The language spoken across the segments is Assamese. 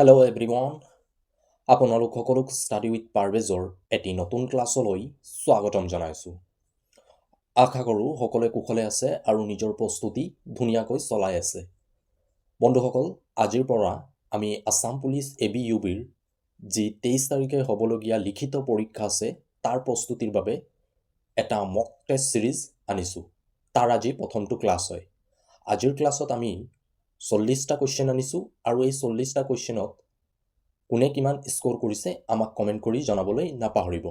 হেল্ল' এভৰিৱান, আপোনালোক সকলোক ষ্টাডি উইথ পাৰভেজৰ এটি নতুন ক্লাছলৈ স্বাগতম জনাইছোঁ। আশা কৰোঁ সকলোৱে কুশলে আছে আৰু নিজৰ প্ৰস্তুতি ধুনীয়াকৈ চলাই আছে। বন্ধুসকল, আজিৰ পৰা আমি আছাম পুলিচ ABUBৰ যি 23 তাৰিখে হ'বলগীয়া লিখিত পৰীক্ষা আছে তাৰ প্ৰস্তুতিৰ বাবে এটা মক টেষ্ট ছিৰিজ আনিছোঁ। তাৰ আজি প্ৰথমটো ক্লাছ হয়। আজিৰ ক্লাছত আমি 40টা কুৱেশ্যন আনিছোঁ আৰু এই 40টা কুৱেশ্যনত কোনে কিমান স্ক'ৰ কৰিছে আমাক কমেণ্ট কৰি জনাবলৈ নাপাহৰিব।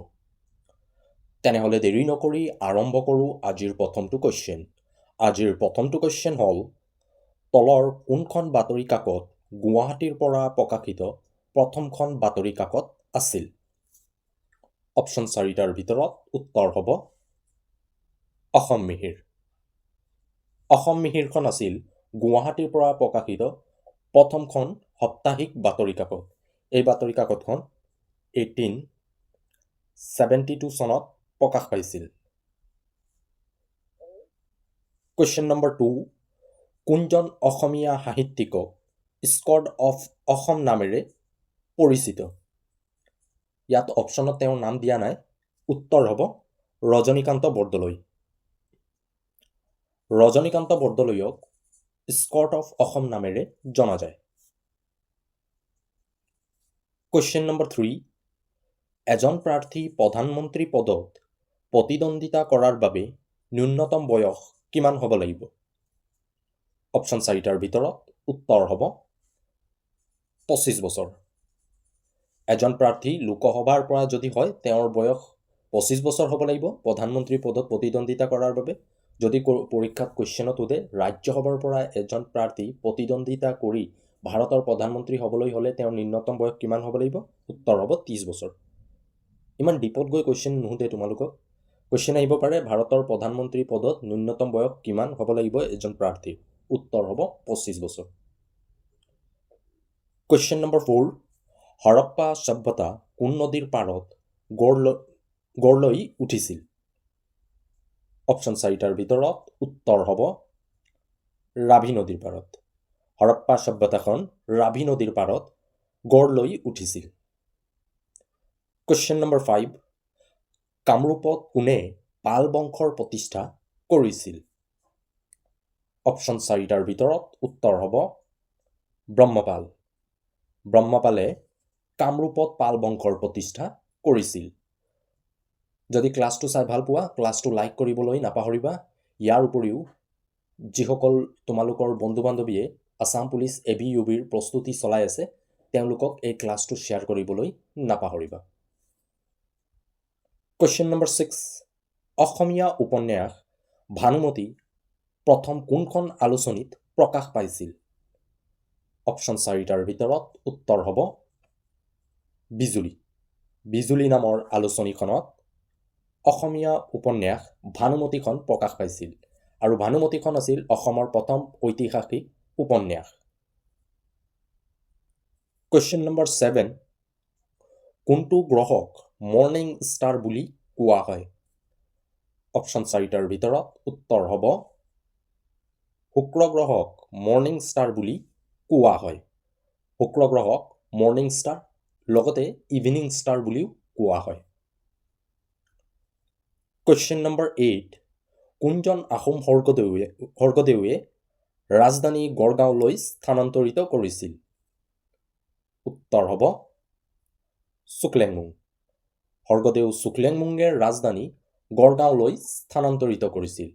তেনেহ'লে দেৰি নকৰি আৰম্ভ কৰোঁ আজিৰ প্ৰথমটো কুৱেশ্যন। আজিৰ প্ৰথমটো কুৱেশ্যন হ'ল, তলৰ কোনখন বাতৰি কাকত গুৱাহাটীৰ পৰা প্ৰকাশিত প্ৰথমখন বাতৰি কাকত আছিল? অপশ্যন 4টাৰ ভিতৰত উত্তৰ হ'ব অসম মিহিৰ। অসম মিহিৰখন আছিল গুৱাহাটীৰ পৰা প্ৰকাশিত প্ৰথমখন সাপ্তাহিক বাতৰি কাকত। এই বাতৰি কাকতখন 1872 চনত প্ৰকাশ পাইছিল। কুৱেশ্যন নম্বৰ 2, কোনজন অসমীয়া সাহিত্যিকক স্কৰ্ড অফ অসম নামেৰে পৰিচিত? ইয়াত অপশ্যনত তেওঁৰ নাম দিয়া নাই। উত্তৰ হ'ব ৰজনীকান্ত বৰদলৈ। ৰজনীকান্ত বৰদলৈক স্কৰ্ড অফ অসম নামেৰে জনা যায়। কুৱেশ্যন নম্বৰ 3, এজন প্ৰাৰ্থী প্ৰধানমন্ত্ৰী পদত প্ৰতিদ্বন্দ্বিতা কৰাৰ বাবে ন্যূনতম বয়স কিমান হ'ব লাগিব? অপশ্যন 4টাৰ ভিতৰত উত্তৰ হ'ব 25 বছৰ। এজন প্ৰাৰ্থী লোকসভাৰ পৰা যদি হয় তেওঁৰ বয়স 25 বছৰ হ'ব লাগিব প্ৰধানমন্ত্ৰী পদত প্ৰতিদ্বন্দ্বিতা কৰাৰ বাবে। যদি পৰীক্ষাত কুৱেশ্যনত সোধে ৰাজ্যসভাৰ পৰা এজন প্ৰাৰ্থী প্ৰতিদ্বন্দ্বিতা কৰি ভাৰতৰ প্ৰধানমন্ত্ৰী হ'বলৈ হ'লে তেওঁৰ ন্যূনতম বয়স কিমান হ'ব লাগিব? উত্তৰ হ'ব 30 বছৰ। ইমান ডিপত গৈ কুৱেশ্যন নুসুধে তোমালোকক। কুৱেশ্যন আহিব পাৰে ভাৰতৰ প্ৰধানমন্ত্ৰী পদত ন্যূনতম বয়স কিমান হ'ব লাগিব এজন প্ৰাৰ্থীৰ? উত্তৰ হ'ব 25 বছৰ। কুৱেশ্যন নম্বৰ 4, হৰপ্পা সভ্যতা কোন নদীৰ পাৰত গঢ় লৈ উঠিছিল? অপশ্যন 4টাৰ ভিতৰত উত্তৰ হ'ব ৰাভি নদীৰ পাৰত। হৰপ্পা সভ্যতাখন ৰাভি নদীৰ পাৰত গঢ় লৈ উঠিছিল। কুৱেশ্যন নম্বৰ 5, কামৰূপত কোনে পাল বংশৰ প্ৰতিষ্ঠা কৰিছিল? অপশ্যন 4টাৰ ভিতৰত উত্তৰ হ'ব ব্ৰহ্মপাল। ব্ৰহ্মপালে কামৰূপত পাল বংশৰ প্ৰতিষ্ঠা কৰিছিল। যদি ক্লাছটো চাই ভাল পোৱা ক্লাছটো লাইক কৰিবলৈ নাপাহৰিবা। ইয়াৰ উপৰিও যিসকল তোমালোকৰ বন্ধু বান্ধৱীয়ে আছাম পুলিচ ABUBৰ প্ৰস্তুতি চলাই আছে তেওঁলোকক এই ক্লাছটো শ্বেয়াৰ কৰিবলৈ নাপাহৰিবা। কুৱেশ্যন নম্বৰ 6, অসমীয়া উপন্যাস ভানুমতী প্ৰথম কোনখন আলোচনীত প্ৰকাশ পাইছিল? অপশ্যন 4টাৰ ভিতৰত উত্তৰ হ'ব বিজুলী। বিজুলী নামৰ আলোচনীখনত অসমীয়া উপন্যাস ভানুমতীখন প্ৰকাশ পাইছিল আৰু ভানুমতীখন আছিল অসমৰ প্ৰথম ঐতিহাসিক উপন্যাস। কুৱেশ্যন নম্বৰ 7, কোনটো গ্ৰহক মৰ্ণিং ষ্টাৰ বুলি কোৱা হয়? অপশ্যন 4টাৰ ভিতৰত উত্তৰ হ'ব শুক্ৰ গ্ৰহক মৰ্ণিং ষ্টাৰ বুলি কোৱা হয়। শুক্ৰ গ্ৰহক মৰ্ণিং ষ্টাৰ লগতে ইভিনিং ষ্টাৰ বুলিও কোৱা হয়। কুৱেশ্যন নম্বৰ 8, কোনজন আহোম স্বৰ্গদেৱে ৰাজধানী গড়গাঁৱলৈ স্থানান্তৰিত কৰিছিল? উত্তৰ হ'ব শুক্লেংমুং। স্বৰ্গদেউ শুক্লেংমুঙে ৰাজধানী গড়গাঁৱলৈ স্থানান্তৰিত কৰিছিল।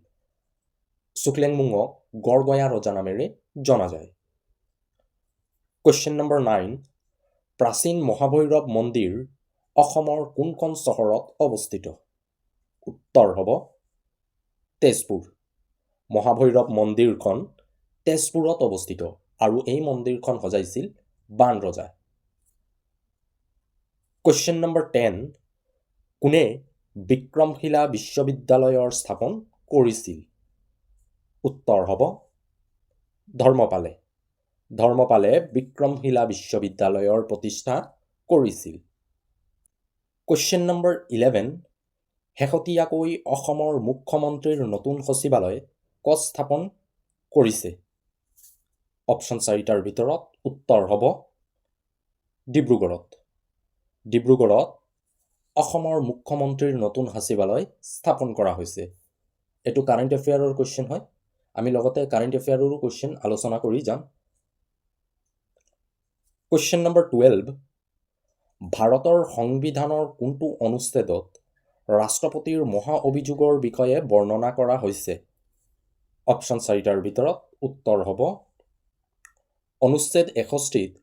শুক্লেংমুঙক গড়গঞা ৰজা নামেৰে জনা যায়। কুৱেশ্যন নম্বৰ 9, প্ৰাচীন মহাভৈৰৱ মন্দিৰ অসমৰ কোনখন চহৰত অৱস্থিত? উত্তৰ হ'ব তেজপুৰ। মহাভৈৰৱ মন্দিৰখন তেজপুৰত অৱস্থিত আৰু এই মন্দিৰখন সজাইছিল বাণ ৰজা। কুৱেশ্যন নম্বৰ 10, কোনে বিক্ৰমশিলা বিশ্ববিদ্যালয়ৰ স্থাপন কৰিছিল? উত্তৰ হ'ব ধৰ্মপালে। ধৰ্মপালে বিক্ৰমশিলা বিশ্ববিদ্যালয়ৰ প্ৰতিষ্ঠা কৰিছিল। কুৱেশ্যন নম্বৰ 11, শেহতীয়াকৈ অসমৰ মুখ্যমন্ত্ৰীৰ নতুন সচিবালয় ক'ত স্থাপন কৰিছে? অপশ্যন 4টাৰ ভিতৰত উত্তৰ হ'ব ডিব্ৰুগড়ত অসমৰ মুখ্যমন্ত্ৰীৰ নতুন সচিবালয় স্থাপন কৰা হৈছে। এইটো কাৰেণ্ট এফেয়াৰৰ কুৱেশ্যন হয়। আমি লগতে কাৰেণ্ট এফেয়াৰৰো কুৱেশ্যন আলোচনা কৰি যাম। কুৱেশ্যন নম্বৰ 12, ভাৰতৰ সংবিধানৰ কোনটো অনুচ্ছেদত ৰাষ্ট্ৰপতিৰ মহা অভিযোগৰ বিষয়ে বৰ্ণনা কৰা হৈছে? অপশ্যন 4টাৰ ভিতৰত উত্তৰ হ'ব অনুচ্ছেদ 61ত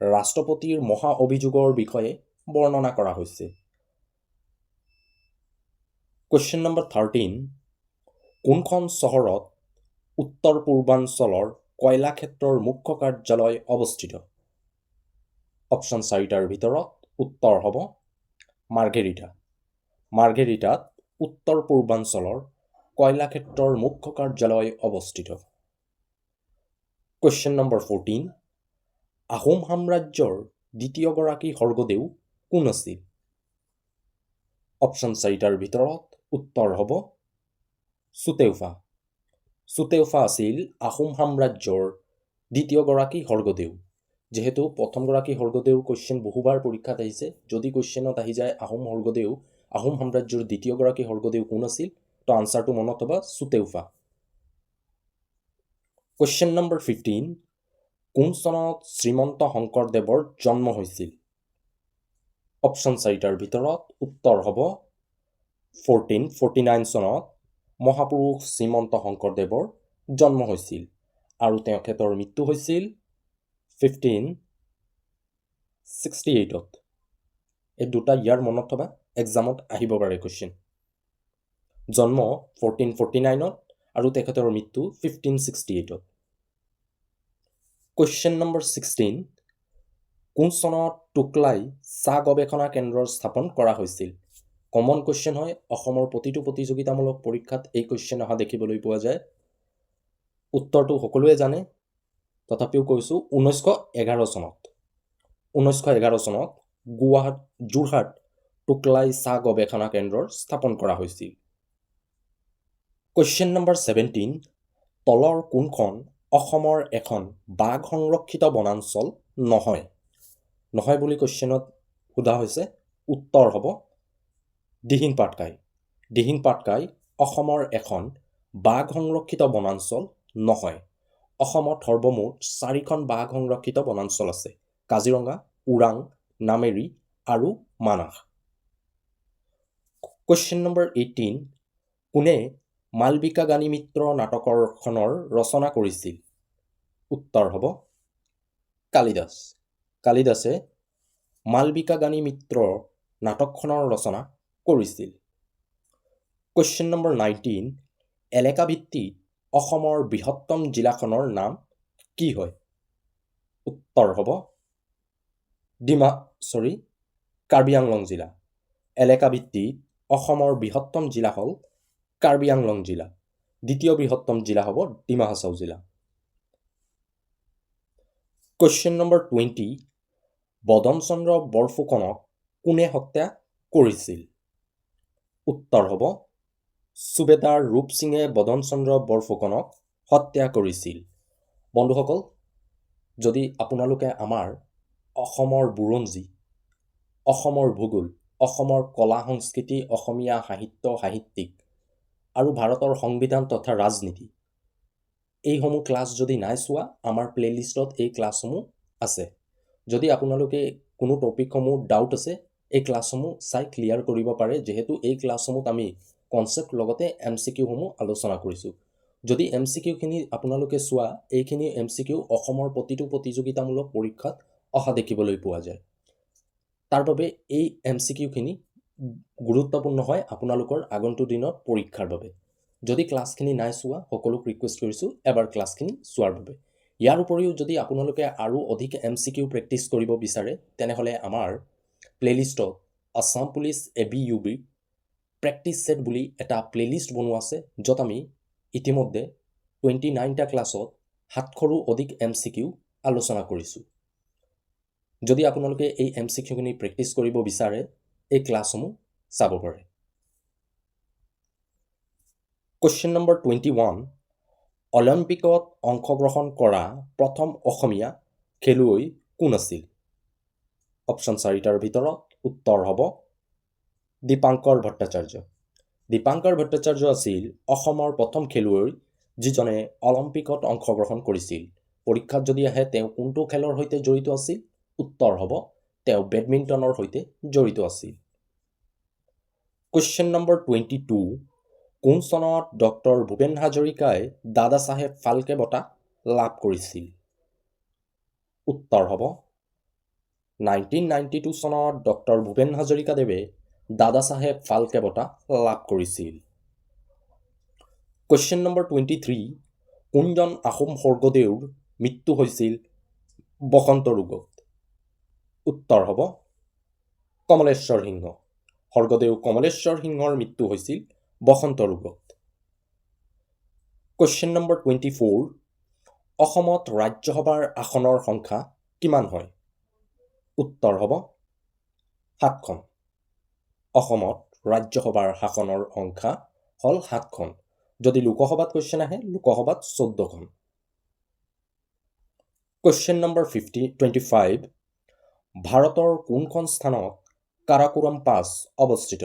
ৰাষ্ট্ৰপতিৰ মহা অভিযোগৰ বিষয়ে বৰ্ণনা কৰা হৈছে। কুৱেশ্যন নম্বৰ 13, কোনখন চহৰত উত্তৰ পূৰ্বাঞ্চলৰ কয়লা ক্ষেত্ৰৰ মুখ্য কাৰ্যালয় অৱস্থিত? অপশ্যন 4টাৰ ভিতৰত উত্তৰ হ'ব মাৰ্ঘেৰিটাত উত্তৰ পূৰ্বাঞ্চলৰ কয়লা ক্ষেত্ৰৰ মুখ্য কাৰ্যালয় অৱস্থিত। কুৱেশ্যন নম্বৰ 14, আহোম সাম্ৰাজ্যৰ দ্বিতীয়গৰাকী স্বৰ্গদেউ কোন আছিল? অপশ্যন 4টাৰ ভিতৰত উত্তৰ হ'ব চুতেউফা আছিল আহোম সাম্ৰাজ্যৰ দ্বিতীয়গৰাকী স্বৰ্গদেউ। যিহেতু প্ৰথমগৰাকী স্বৰ্গদেউৰ কুৱেশ্যন বহুবাৰ পৰীক্ষাত আহিছে, যদি কুৱেশ্যনত আহি যায় আহোম সাম্ৰাজ্যৰ দ্বিতীয়গৰাকী স্বৰ্গদেউ কোন আছিল, তো আনচাৰটো মনত হ'ব চুতেউফা। কুৱেশ্যন নম্বৰ 15, কোন চনত শ্ৰীমন্ত শংকৰদেৱৰ জন্ম হৈছিল? অপশ্যন 4টাৰ ভিতৰত উত্তৰ হ'ব 1449 চনত মহাপুৰুষ শ্ৰীমন্ত শংকৰদেৱৰ জন্ম হৈছিল আৰু তেখেতৰ মৃত্যু হৈছিল 1568ত। এই দুটা ইয়াৰ মনত থবা, এক্সামত আহিব পাৰে কুৱেশ্যন। জন্ম 1449ত আৰু তেখেতৰ মৃত্যু 1568ত। কুৱেশ্যন নম্বৰ 16, কোন চনত টোকলাই চাহ গৱেষণা কেন্দ্ৰৰ স্থাপন কৰা হৈছিল? কমন কুৱেশ্যন হয়, অসমৰ প্ৰতিটো প্ৰতিযোগিতামূলক পৰীক্ষাত এই কুৱেশ্যন অহা দেখিবলৈ পোৱা যায়। উত্তৰটো সকলোৱে জানে, তথাপিও কৈছোঁ 1911 চনত যোৰহাট টোকলাই চাহ গৱেষণা কেন্দ্ৰৰ স্থাপন কৰা হৈছিল। কুৱেশ্যন নম্বৰ 17, তলৰ কোনখন অসমৰ এখন বাঘ সংৰক্ষিত বনাঞ্চল নহয় বুলি কুৱেশ্যনত সোধা হৈছে। উত্তৰ হ'ব দিহিং পাটকাই অসমৰ এখন বাঘ সংৰক্ষিত বনাঞ্চল নহয়। অসমত সৰ্বমুঠ 4খন বাঘ সংৰক্ষিত বনাঞ্চল আছে: কাজিৰঙা, ওৰাং, নামেৰি আৰু মানাহ। কুৱেশ্যন নম্বৰ 18, কোনে মালবিকা গানী মিত্ৰ নাটকখনৰ ৰচনা কৰিছিল? উত্তৰ হ'ব কালিদাসে মালবিকা গানী মিত্ৰ নাটকখনৰ ৰচনা কৰিছিল। কুৱেশ্যন নম্বৰ 19, এলেকা ভিত্তিক অসমৰ বৃহত্তম জিলাখনৰ নাম কি হয়? উত্তৰ হ'ব কাৰ্বি আংলং জিলা। এলেকা ভিত্তিক অসমৰ বৃহত্তম জিলা হ'ল কাৰ্বি আংলং জিলা। দ্বিতীয় বৃহত্তম জিলা হ'ব ডিমা হাছাও জিলা। কুৱেশ্যন নম্বৰ 20, বদন চন্দ্ৰ বৰফুকনক কোনে হত্যা কৰিছিল? উত্তৰ হ'ব সুবেদাৰ ৰূপ সিঙে বদন চন্দ্ৰ বৰফুকনক হত্যা কৰিছিল। বন্ধুসকল, যদি আপোনালোকে আমাৰ অসমৰ বুৰঞ্জী, অসমৰ ভূগোল, অসমৰ কলা সংস্কৃতি, অসমীয়া সাহিত্যিক আৰু ভাৰতৰ সংবিধান তথা ৰাজনীতি, এইসমূহ ক্লাছ যদি নাই চোৱা, আমাৰ প্লেলিষ্টত এই ক্লাছসমূহ আছে। যদি আপোনালোকে কোনো টপিকসমূহ ডাউট আছে, এই ক্লাছসমূহ চাই ক্লিয়াৰ কৰিব পাৰে, যিহেতু এই ক্লাছসমূহত আমি কনচেপ্ট লগতে MCQসমূহ আলোচনা কৰিছোঁ। যদি MCQখিনি আপোনালোকে চোৱা, এইখিনি MCQ অসমৰ প্ৰতিটো প্ৰতিযোগিতামূলক পৰীক্ষাত অহা দেখিবলৈ পোৱা যায়। তাৰ বাবে এই MCQখিনি গুৰুত্বপূৰ্ণ হয় আপোনালোকৰ আগন্তুক দিনত পৰীক্ষাৰ বাবে। যদি ক্লাছখিনি নাই চোৱা, সকলোক ৰিকুৱেষ্ট কৰিছোঁ এবাৰ ক্লাছখিনি চোৱাৰ বাবে। ইয়াৰ উপৰিও যদি আপোনালোকে আৰু অধিক MCQ প্ৰেক্টিছ কৰিব বিচাৰে, তেনেহ'লে আমাৰ প্লেলিষ্টত Assam police ABUB practice set বুলি এটা প্লেলিষ্ট বনোৱা আছে, য'ত আমি ইতিমধ্যে 29টা ক্লাছত 700ৰো অধিক MCQ আলোচনা কৰিছোঁ। যদি আপোনালোকে এই MCQখিনি প্ৰেক্টিছ কৰিব বিচাৰে, এই ক্লাছসমূহ চাব পাৰে। কুৱেশ্যন নম্বৰ 21, অলিম্পিকত অংশগ্ৰহণ কৰা প্ৰথম অসমীয়া খেলুৱৈ কোন আছিল? অপশ্যন 4টাৰ ভিতৰত উত্তৰ হ'ব দীপাংকৰ ভট্টাচাৰ্য। দীপাংকৰ ভট্টাচাৰ্য আছিল অসমৰ প্ৰথম খেলুৱৈ যিজনে অলিম্পিকত অংশগ্ৰহণ কৰিছিল। পৰীক্ষাত যদি আহে তেওঁ কোনটো খেলৰ সৈতে জড়িত আছিল? উত্তৰ হ'ব তেওঁ বেডমিণ্টনৰ সৈতে জড়িত আছিল। কুৱেশ্যন নম্বৰ 22, কোন চনত ডক্টৰ ভূপেন হাজৰিকাই দাদা চাহেব ফাল্কে বঁটা লাভ কৰিছিল? উত্তৰ হ'ব 1992 চনত ডক্টৰ ভূপেন হাজৰিকাদেৱে দাদা চাহেব ফাল্কে বঁটা লাভ কৰিছিল। কুৱেশ্যন নম্বৰ 23, কোনজন আহোম স্বৰ্গদেউৰ মৃত্যু হৈছিল বসন্ত ৰোগত? উত্তৰ হ'ব কমলেশ্বৰ সিংহ। স্বৰ্গদেউ কমলেশ্বৰ সিংহৰ মৃত্যু হৈছিল বসন্ত ৰোগত। কুৱেশ্যন নম্বৰ 24, অসমত ৰাজ্যসভাৰ আসনৰ সংখ্যা কিমান হয়? উত্তৰ হ'ব 7খন। অসমত ৰাজ্যসভাৰ আসনৰ সংখ্যা হ'ল 7খন। যদি লোকসভাত কুৱেশ্যন আহে লোকসভাত 14খন। কুৱেশ্যন নম্বৰ 25, ভাৰতৰ কোনখন স্থানত কাৰাকোৰাম পাছ অৱস্থিত?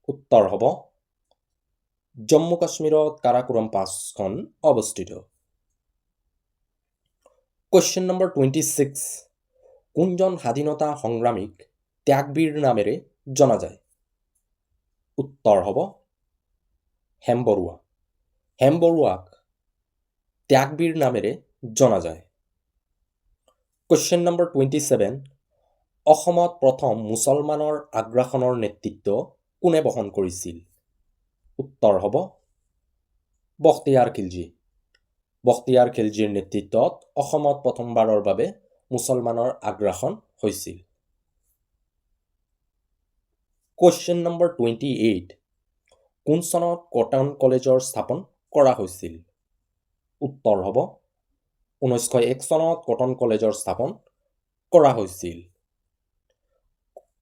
উত্তৰ হ'ব জম্মু কাশ্মীৰত কাৰাকোৰাম পাছখন অৱস্থিত। কুৱেশ্যন নম্বৰ 26, কোনজন স্বাধীনতা সংগ্ৰামীক ত্যাগবীৰ নামেৰে জনা যায়? উত্তৰ হ'ব হেম বৰুৱা। হেম বৰুৱাক ত্যাগবীৰ নামেৰে জনা যায়। কুৱেশ্যন নম্বৰ 27, অসমত প্ৰথম মুছলমানৰ আগ্ৰাসনৰ নেতৃত্ব কোনে বহন কৰিছিল? উত্তৰ হ'ব বখতিয়াৰ খিলজী। বখতিয়াৰ খিলজীৰ নেতৃত্বত অসমত প্ৰথমবাৰৰ বাবে মুছলমানৰ আগ্ৰাসন হৈছিল। কুৱেশ্যন নম্বৰ 28, কোন চনত কটন কলেজৰ স্থাপন কৰা হৈছিল? উত্তৰ হ'ব 1901 চনত কটন কলেজৰ স্থাপন কৰা হৈছিল।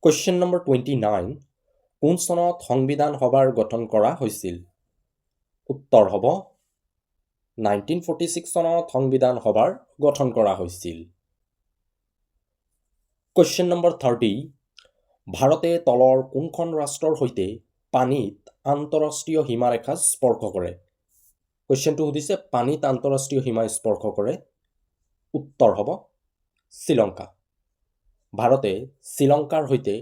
কুৱেশ্যন নম্বৰ 29, কোন চনত সংবিধান সভাৰ গঠন কৰা হৈছিল? উত্তৰ হ'ব 1946 চনত সংবিধান সভাৰ গঠন কৰা হৈছিল। কুৱেশ্যন নম্বৰ 30, ভাৰতে তলৰ কোনখন ৰাষ্ট্ৰৰ সৈতে পানীত আন্তঃৰাষ্ট্ৰীয় সীমাৰেখা স্পৰ্শ কৰে? কুৱেশ্যনটো সুধিছে পানীত আন্তঃৰাষ্ট্ৰীয় সীমা স্পৰ্শ কৰে। উত্তৰ হ'ব শ্ৰীলংকা। ভাৰতে শ্ৰীলংকাৰ সৈতে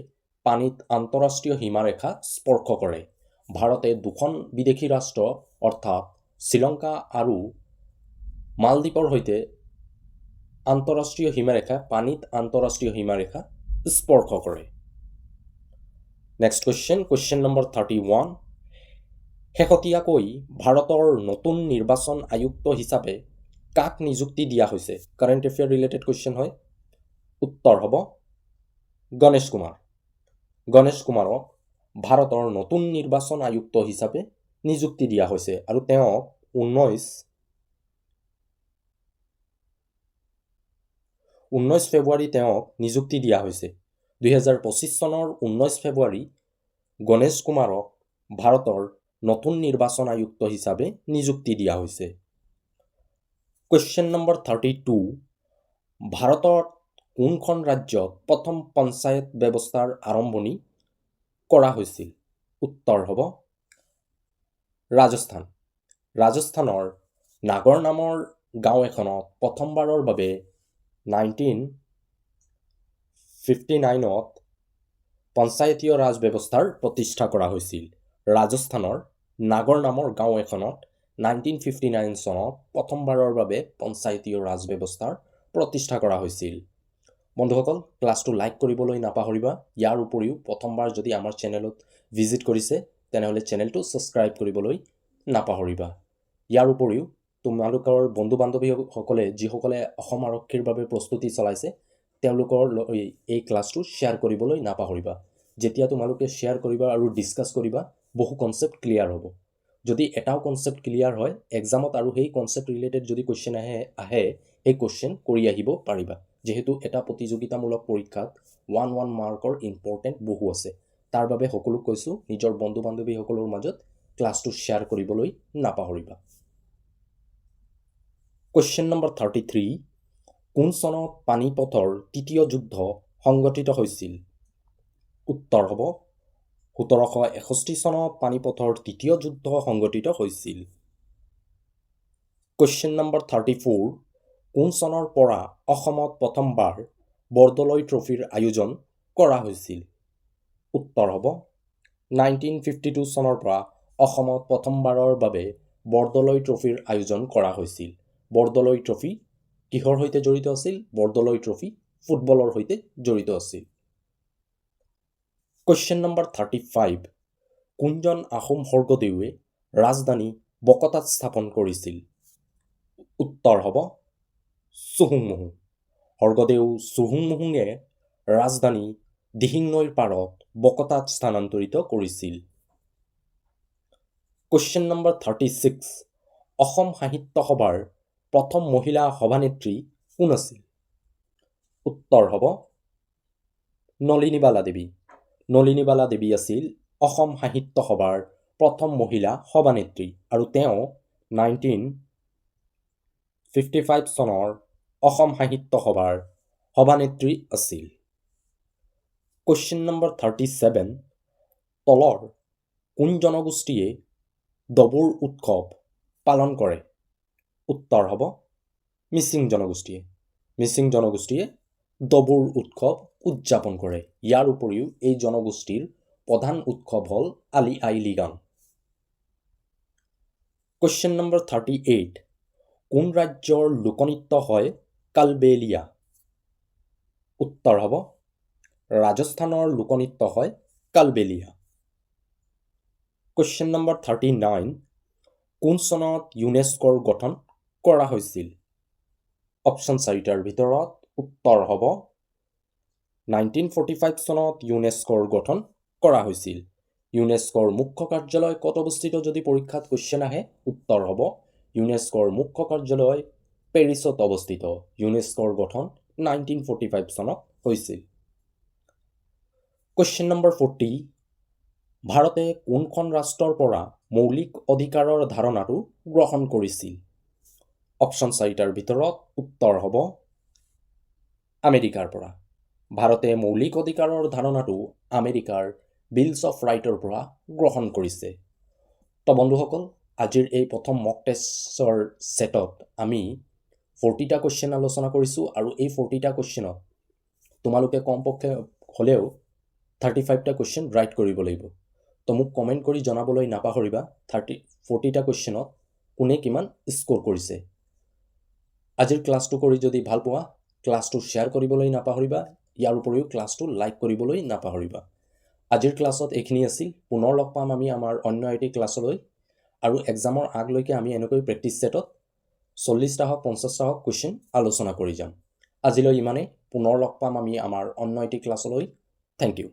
পানীত আন্তঃৰাষ্ট্ৰীয় সীমাৰেখা স্পৰ্শ কৰে। ভাৰতে দুখন বিদেশী ৰাষ্ট্ৰ অৰ্থাৎ শ্ৰীলংকা আৰু মালদ্বীপৰ সৈতে আন্তঃৰাষ্ট্ৰীয় সীমাৰেখা পানীত আন্তঃৰাষ্ট্ৰীয় সীমাৰেখা স্পৰ্শ কৰে। নেক্সট কুৱেশ্যন নম্বৰ 31, শেহতীয়াকৈ ভাৰতৰ নতুন নিৰ্বাচন আয়ুক্ত হিচাপে কাক নিযুক্তি দিয়া হৈছে? কাৰেণ্ট এফেয়াৰ ৰিলেটেড কুৱেশ্যন হয়। উত্তৰ হ'ব গণেশ কুমাৰ। গণেশ কুমাৰক ভাৰতৰ নতুন নিৰ্বাচন আয়ুক্ত হিচাপে নিযুক্তি দিয়া হৈছে আৰু তেওঁক 19 ফেব্ৰুৱাৰী তেওঁক নিযুক্তি দিয়া হৈছে। 2025 চনৰ 19 ফেব্ৰুৱাৰী গণেশ কুমাৰক ভাৰতৰ নতুন নিৰ্বাচন আয়ুক্ত হিচাপে নিযুক্তি দিয়া হৈছে। কুৱেশ্যন নম্বৰ 32, ভাৰতৰ কোনখন ৰাজ্যত প্ৰথম পঞ্চায়ত ব্যৱস্থাৰ আৰম্ভণি কৰা হৈছিল? উত্তৰ হ'ব ৰাজস্থান। ৰাজস্থানৰ নাগৰ নামৰ গাঁও এখনত প্ৰথমবাৰৰ বাবে 1959ত পঞ্চায়তীয় ৰাজ ব্যৱস্থাৰ প্ৰতিষ্ঠা কৰা হৈছিল। ৰাজস্থানৰ নাগৰ নামৰ গাঁও এখনত 1959 চনত প্ৰথমবাৰৰ বাবে পঞ্চায়তীয় ৰাজ ব্যৱস্থাৰ প্ৰতিষ্ঠা কৰা হৈছিল। বন্ধুসকল, ক্লাছটো লাইক কৰিবলৈ নাপাহৰিবা। ইয়াৰ উপৰিও প্ৰথমবাৰ যদি আমাৰ চেনেলত ভিজিট কৰিছে তেনেহ'লে চেনেলটো ছাবস্ক্ৰাইব কৰিবলৈ নাপাহৰিবা। ইয়াৰ উপৰিও তোমালোকৰ বন্ধু বান্ধৱীসকলে যিসকলে অসম আৰক্ষীৰ বাবে প্ৰস্তুতি চলাইছে তেওঁলোকৰ এই ক্লাছটো শ্বেয়াৰ কৰিবলৈ নাপাহৰিবা। যেতিয়া তোমালোকে শ্বেয়াৰ কৰিবা আৰু ডিছকাছ কৰিবা বহু কনচেপ্ট ক্লিয়াৰ হ'ব। যদি এটাও কনচেপ্ট ক্লিয়াৰ হয় এক্সামত আৰু সেই কনচেপ্ট ৰিলেটেড যদি কুৱেশ্যন আহে সেই কুৱেশ্যন কৰি আহিব পাৰিবা। যিহেতু এটা প্ৰতিযোগিতামূলক পৰীক্ষাত 1 মাৰ্কৰ ইম্পৰ্টেণ্ট বহু আছে। তাৰ বাবে সকলোক কৈছোঁ নিজৰ বন্ধু বান্ধৱীসকলৰ মাজত ক্লাছটো শ্বেয়াৰ কৰিবলৈ নাপাহৰিবা। কুৱেশ্যন নম্বৰ 33, কোন চনত পানীপথৰ তৃতীয় যুদ্ধ সংগঠিত হৈছিল? উত্তৰ হ'ব 1761 চনত পানিপথৰ তৃতীয় যুদ্ধ সংগঠিত হৈছিল। কুৱেশ্যন নম্বৰ 34, কোন চনৰ পৰা অসমত প্ৰথমবাৰ বৰদলৈ ট্ৰফিৰ আয়োজন কৰা হৈছিল? উত্তৰ হ'ব 1952 চনৰ পৰা অসমত প্ৰথমবাৰৰ বাবে বৰদলৈ ট্ৰফিৰ আয়োজন কৰা হৈছিল। বৰদলৈ ট্ৰফি কিহৰ সৈতে জড়িত আছিল? বৰদলৈ ট্ৰফি ফুটবলৰ সৈতে জড়িত আছিল। কুৱেশ্যন নম্বৰ 35, কোনজন আহোম স্বৰ্গদেৱে ৰাজধানী বকতাত স্থাপন কৰিছিল? উত্তৰ হ'ব চুহুংমুহুং। স্বৰ্গদেউ চুহুংমুহুঙে ৰাজধানী দিহিং নৈৰ পাৰত বকতাত স্থানান্তৰিত কৰিছিল। কুৱেশ্যন নম্বৰ 36, অসম সাহিত্য সভাৰ প্ৰথম মহিলা সভানেত্ৰী কোন আছিল? উত্তৰ হ'ব নলিনীবালা দেৱী। নলিনীবালা দেৱী আছিল অসম সাহিত্য সভাৰ প্ৰথম মহিলা সভানেত্ৰী আৰু তেওঁ 1955 চনৰ অসম সাহিত্য সভাৰ সভানেত্ৰী আছিল। কুৱেশ্যন নম্বৰ 37, তলৰ কোন জনগোষ্ঠীয়ে ডবুৰ উৎসৱ পালন কৰে? উত্তৰ হ'ব মিচিং জনগোষ্ঠীয়ে। মিচিং জনগোষ্ঠীয়ে ডবুৰ উৎসৱ উদযাপন কৰে। ইয়াৰ উপৰিও এই জনগোষ্ঠীৰ প্ৰধান উৎসৱ হ'ল আলি আই লৃগাং। কুৱেশ্যন নম্বৰ 38, কোন ৰাজ্যৰ লোকনৃত্য হয় কালবেলিয়া? উত্তৰ হ'ব ৰাজস্থানৰ লোকনৃত্য হয় কালবেলিয়া। কুৱেশ্যন নম্বৰ 39, কোন চনত ইউনেস্কোৰ গঠন কৰা হৈছিল? অপশ্যন 4টাৰ ভিতৰত উত্তৰ হ'ব 1945 চনত ইউনেস্কোৰ গঠন কৰা হৈছিল। ইউনেস্কোৰ মুখ্য কাৰ্যালয় ক'ত অৱস্থিত যদি পৰীক্ষাত কুৱেশ্যন আহে? উত্তৰ হ'ব ইউনেস্কোৰ মুখ্য কাৰ্যালয় পেৰিছত অৱস্থিত। ইউনেস্কোৰ গঠন 1945 চনত হৈছিল। কুৱেশ্যন নম্বৰ 40, ভাৰতে কোনখন ৰাষ্ট্ৰৰ পৰা মৌলিক অধিকাৰৰ ধাৰণাটো গ্ৰহণ কৰিছিল? অপশ্যন 4টাৰ ভিতৰত উত্তৰ হ'ব আমেৰিকাৰ পৰা। ভাৰতে মৌলিক অধিকাৰৰ ধাৰণাটো আমেৰিকাৰ বিলছ অফ ৰাইটৰ পৰা গ্ৰহণ কৰিছে। তো বন্ধুসকল, আজিৰ এই প্ৰথম মক টেষ্টৰ ছেটত আমি 40টা কুৱেশ্যন আলোচনা কৰিছোঁ আৰু এই 40টা কুৱেশ্যনত তোমালোকে কমপক্ষে হ'লেও 35টা কুৱেশ্যন ৰাইট কৰিব লাগিব। তো মোক কমেণ্ট কৰি জনাবলৈ নাপাহৰিবা 40টা কুৱেশ্যনত কোনে কিমান স্ক'ৰ কৰিছে। আজিৰ ক্লাছটো কৰি যদি ভাল পোৱা ক্লাছটো শ্বেয়াৰ কৰিবলৈ নাপাহৰিবা। ইয়াৰ উপৰিও ক্লাছটো লাইক কৰিবলৈ নাপাহৰিবা। আজিৰ ক্লাছত এইখিনি আছিল। পুনৰ লগ পাম আমি আমাৰ অন্য এটি ক্লাছলৈ আৰু এক্সামৰ আগলৈকে আমি এনেকৈ প্ৰেক্টিছ ছেটত 40টা হওক 50টা হওক কুৱেশ্যন আলোচনা কৰি যাম। আজিলৈ ইমানেই। পুনৰ লগ পাম আমি আমাৰ অন্য এটি ক্লাছলৈ। Thank U.